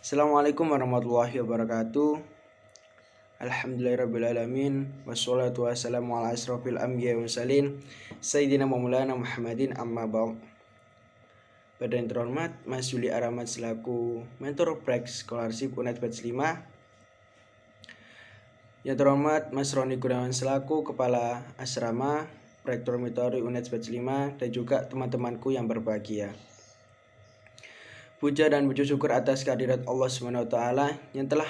Assalamualaikum warahmatullahi wabarakatuh. Alhamdulillahirrabbilalamin. Wassalatu wassalamu ala asrafil anbiya wa mursalin Sayyidina Maulana Muhammadin amma ba'd. Pada yang terhormat Mas Yuli Aramat selaku Mentor Break Scholarship UNED Batch 5. Yang terhormat Mas Roni Gunawan selaku Kepala Asrama Proyek Dormitory UNED Batch 5 dan juga teman-temanku yang berbahagia. Puja dan puji syukur atas kehadirat Allah SWT yang telah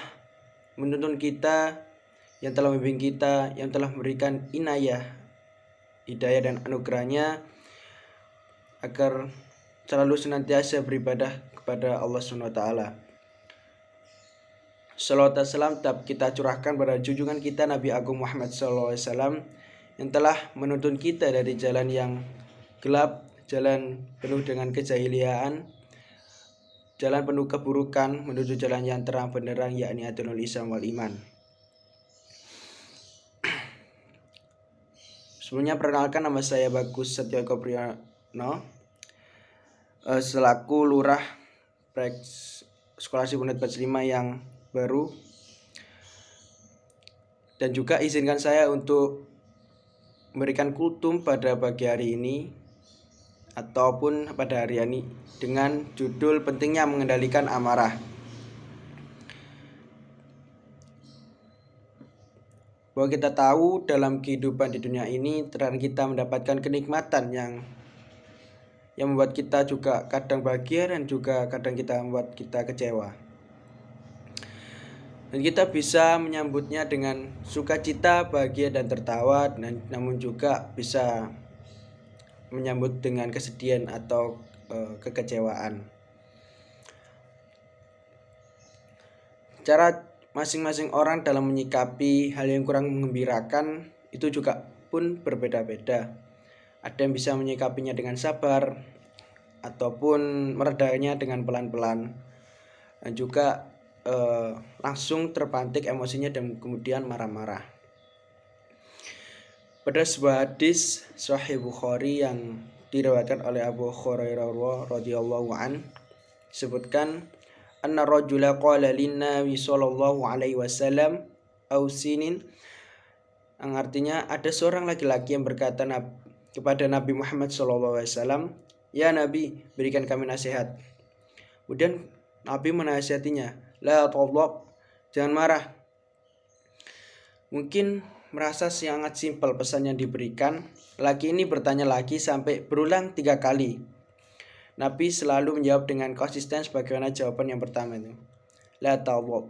menuntun kita, yang telah membimbing kita, yang telah memberikan hidayah dan anugerahnya agar selalu senantiasa beribadah kepada Allah SWT. Salawat dan salam tetap kita curahkan pada junjungan kita Nabi Agung Muhammad SAW yang telah menuntun kita dari jalan yang gelap, jalan penuh dengan kejahiliaan, jalan penuh keburukan menuju jalan yang terang benderang, yakni Adnul Islam wal Iman. Sebelumnya perkenalkan, nama saya Bagus Setyoeko Priyono selaku Lurah Proyek Scholarship UNED Batch 5 yang baru. Dan juga izinkan saya untuk memberikan kultum pada pagi hari ini ataupun pada hari ini dengan judul pentingnya mengendalikan amarah. Bahwa kita tahu dalam kehidupan di dunia ini terkadang kita mendapatkan kenikmatan yang membuat kita juga kadang bahagia dan juga kadang kita membuat kita kecewa. Dan kita bisa menyambutnya dengan sukacita, bahagia dan tertawa, dan namun juga bisa menyambut dengan kesedihan atau kekecewaan. Cara masing-masing orang dalam menyikapi hal yang kurang menggembirakan itu juga pun berbeda-beda. Ada yang bisa menyikapinya dengan sabar ataupun meredanya dengan pelan-pelan, dan juga langsung terpantik emosinya dan kemudian marah-marah. Pada sebuah hadis Sahih Bukhari yang diriwayatkan oleh Abu Hurairah radhiyallahu an, disebutkan anna rajula qala lin-nabi sallallahu alaihi wasallam ausinin, yang artinya ada seorang laki-laki yang berkata kepada Nabi Muhammad sallallahu alaihi wasallam, "Ya Nabi, berikan kami nasihat." Kemudian Nabi menasihatinya, "La taghdab, jangan marah." Mungkin merasa sangat simpel pesan yang diberikan. Laki ini bertanya lagi sampai berulang 3 kali. Nabi selalu menjawab dengan konsisten sebagaimana jawaban yang pertama itu. La taghdab,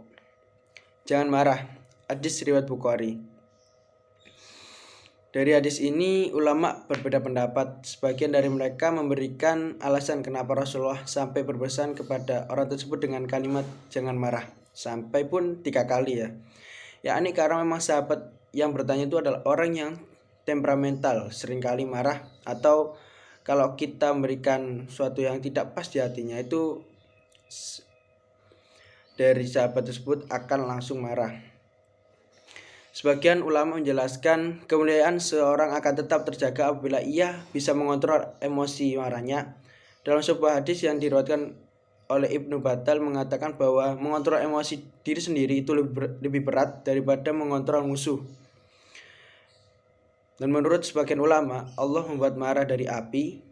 jangan marah. Hadis riwayat Bukhari. Dari hadis ini ulama berbeda pendapat. Sebagian dari mereka memberikan alasan kenapa Rasulullah sampai berpesan kepada orang tersebut dengan kalimat jangan marah sampai pun 3 kali ya. Yakni karena memang sahabat yang bertanya itu adalah orang yang temperamental, seringkali marah, atau kalau kita memberikan sesuatu yang tidak pas di hatinya itu dari sahabat tersebut akan langsung marah. Sebagian ulama menjelaskan kemuliaan seorang akan tetap terjaga apabila ia bisa mengontrol emosi marahnya. Dalam sebuah hadis yang diriwayatkan oleh Ibnu Battal mengatakan bahwa mengontrol emosi diri sendiri itu lebih berat daripada mengontrol musuh. Dan menurut sebagian ulama, Allah membuat marah dari api.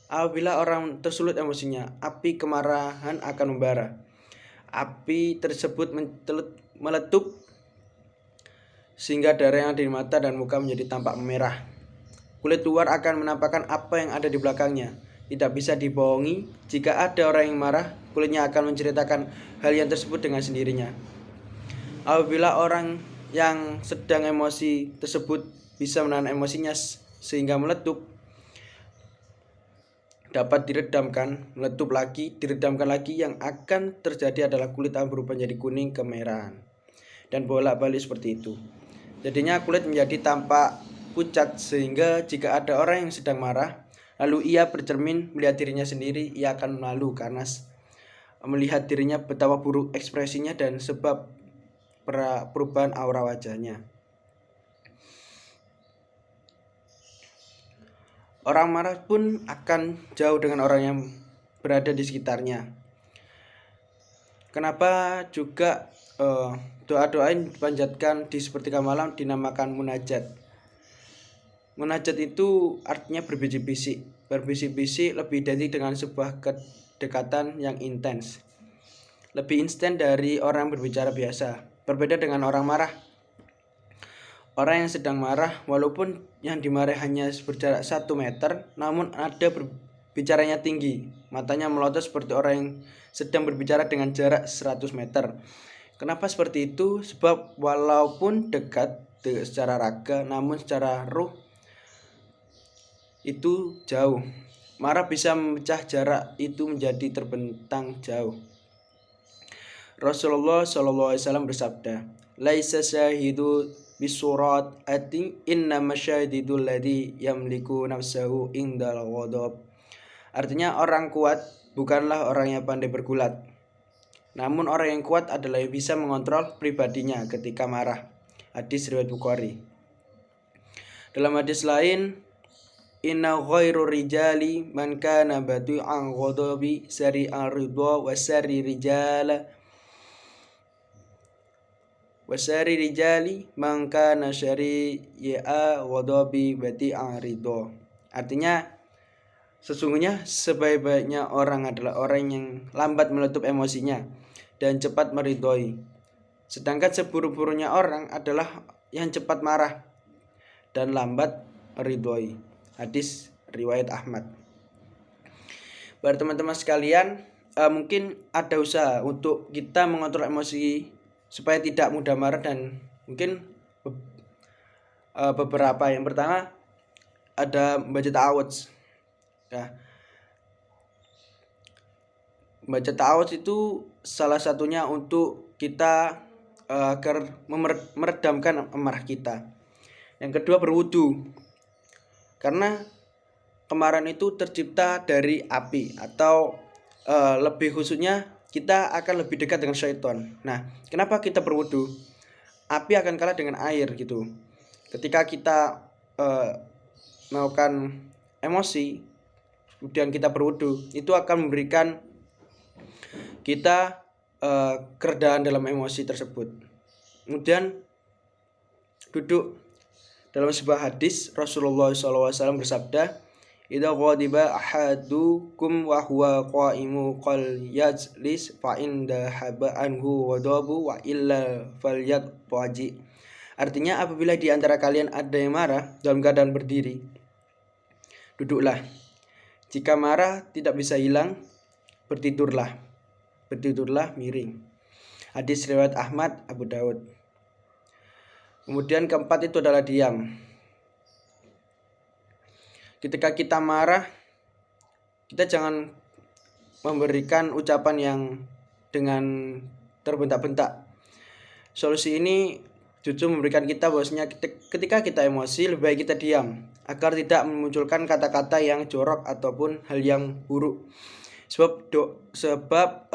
Apabila orang tersulut emosinya, api kemarahan akan membara. Api tersebut meletup sehingga darah yang ada di mata dan muka menjadi tampak memerah. Kulit luar akan menampakkan apa yang ada di belakangnya. Tidak bisa dibohongi, jika ada orang yang marah, kulitnya akan menceritakan hal yang tersebut dengan sendirinya. Apabila orang yang sedang emosi tersebut bisa menahan emosinya sehingga meletup, dapat diredamkan, meletup lagi, diredamkan lagi, yang akan terjadi adalah kulit akan berubah menjadi kuning kemerahan dan bolak-balik seperti itu. Jadinya kulit menjadi tampak pucat, sehingga jika ada orang yang sedang marah lalu ia bercermin melihat dirinya sendiri, ia akan malu karena melihat dirinya betapa buruk ekspresinya dan sebab perubahan aura wajahnya. Orang marah pun akan jauh dengan orang yang berada di sekitarnya. Kenapa juga doa-doa yang dipanjatkan di sepertiga malam dinamakan munajat. Munajat itu artinya berbisik-bisik. Berbisik-bisik lebih identik dengan sebuah kedekatan yang intens. Lebih instan dari orang berbicara biasa. Berbeda dengan orang marah. Orang yang sedang marah, walaupun yang dimarahi hanya berjarak 1 meter, namun ada berbicaranya tinggi. Matanya melotot seperti orang yang sedang berbicara dengan jarak 100 meter. Kenapa seperti itu? Sebab walaupun dekat secara raga, namun secara ruh itu jauh. Marah bisa memecah jarak itu menjadi terbentang jauh. Rasulullah SAW bersabda, "Laisa syahidu bisurat ati inna masyahidul ladzi yamliku nafsahu indal ghadab." Artinya orang kuat bukanlah orang yang pandai bergulat. Namun orang yang kuat adalah yang bisa mengontrol pribadinya ketika marah. Hadis riwayat Bukhari. Dalam hadis lain, inna ghairu rijali man kana bati'an ghadabi sari'an ridha wasari rijali man kana syari'a ghadabi bati'an ridha. Artinya sesungguhnya sebaik-baiknya orang adalah orang yang lambat meletup emosinya dan cepat meridhoi. Sedangkan seburuk-buruknya orang adalah yang cepat marah dan lambat meridhoi. Hadis riwayat Ahmad. Buat teman-teman sekalian, mungkin ada usaha untuk kita mengontrol emosi supaya tidak mudah marah, dan mungkin beberapa. Yang pertama ada membaca ta'awudz. Nah, membaca ta'awudz itu salah satunya untuk kita agar meredamkan amarah kita. Yang kedua berwudu. Karena kemarahan itu tercipta dari api, atau lebih khususnya kita akan lebih dekat dengan syaitan. Nah, kenapa kita berwudu? Api akan kalah dengan air gitu. Ketika kita melakukan emosi, kemudian kita berwudu, itu akan memberikan kita keredahan dalam emosi tersebut. Kemudian duduk. Dalam sebuah hadis Rasulullah SAW bersabda, "Idza ghadiba ahadukum wa huwa qa'imu qal yajlis fa inda haba anhu ghadabu wa illa falyatwaji." Artinya apabila di antara kalian ada yang marah dalam keadaan berdiri, duduklah. Jika marah tidak bisa hilang, bertidurlah. Bertidurlah miring. Hadis riwayat Ahmad, Abu Daud. Kemudian keempat itu adalah diam. Ketika kita marah, kita jangan memberikan ucapan yang dengan terbentak-bentak. Solusi ini justru memberikan kita bahwasanya ketika kita emosi, lebih baik kita diam agar tidak memunculkan kata-kata yang jorok ataupun hal yang buruk. Sebab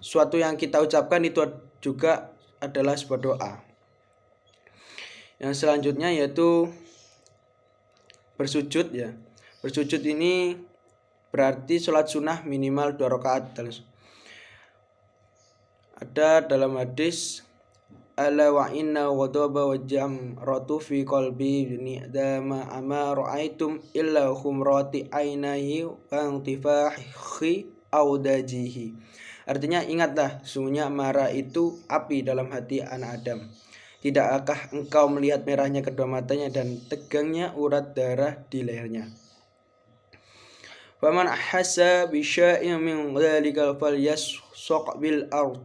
suatu yang kita ucapkan itu juga adalah sebuah doa. Yang selanjutnya yaitu bersujud ya. Bersujud ini berarti sholat sunnah minimal 2 rakaat. Ada dalam hadis, ala wa inna ghadaba wa jamratu fi qalbi ni'dama ama ra'aitum illa khumrati ainahi wa intifahi audajihi. Artinya ingatlah, sungguhnya marah itu api dalam hati anak Adam. Tidakkah engkau melihat merahnya kedua matanya dan tegangnya urat darah di lehernya? Faman ahassa bi syai'in min dzalikal falyasaq bil ard.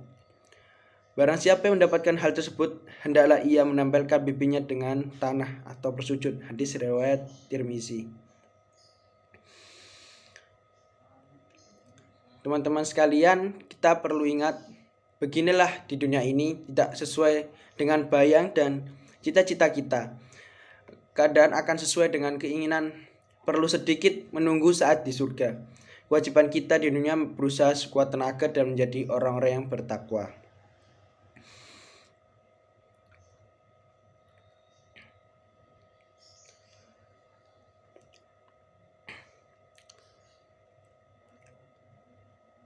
Barang siapa yang mendapatkan hal tersebut, hendaklah ia menempelkan pipinya dengan tanah atau bersujud. Hadis riwayat Tirmizi. Teman-teman sekalian, kita perlu ingat, beginilah di dunia ini tidak sesuai dengan bayang dan cita-cita kita. Keadaan akan sesuai dengan keinginan, perlu sedikit menunggu saat di surga. Kewajiban kita di dunia berusaha sekuat tenaga dan menjadi orang-orang yang bertakwa.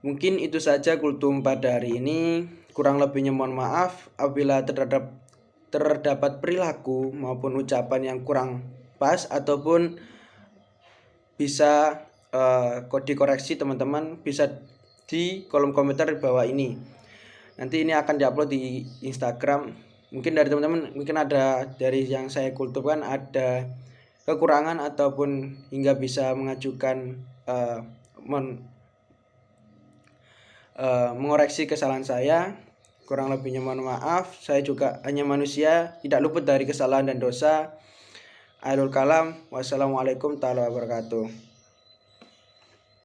Mungkin itu saja kultum pada hari ini. Kurang lebihnya mohon maaf apabila terdapat perilaku maupun ucapan yang kurang pas ataupun bisa dikoreksi teman-teman, bisa di kolom komentar di bawah ini. Nanti ini akan diupload di Instagram. Mungkin dari teman-teman, mungkin ada dari yang saya kulturkan ada kekurangan ataupun hingga bisa mengajukan mengoreksi kesalahan saya. Kurang lebihnya mohon maaf. Saya juga hanya manusia, tidak luput dari kesalahan dan dosa. Akhirul kalam, wassalamualaikum warahmatullahi wabarakatuh.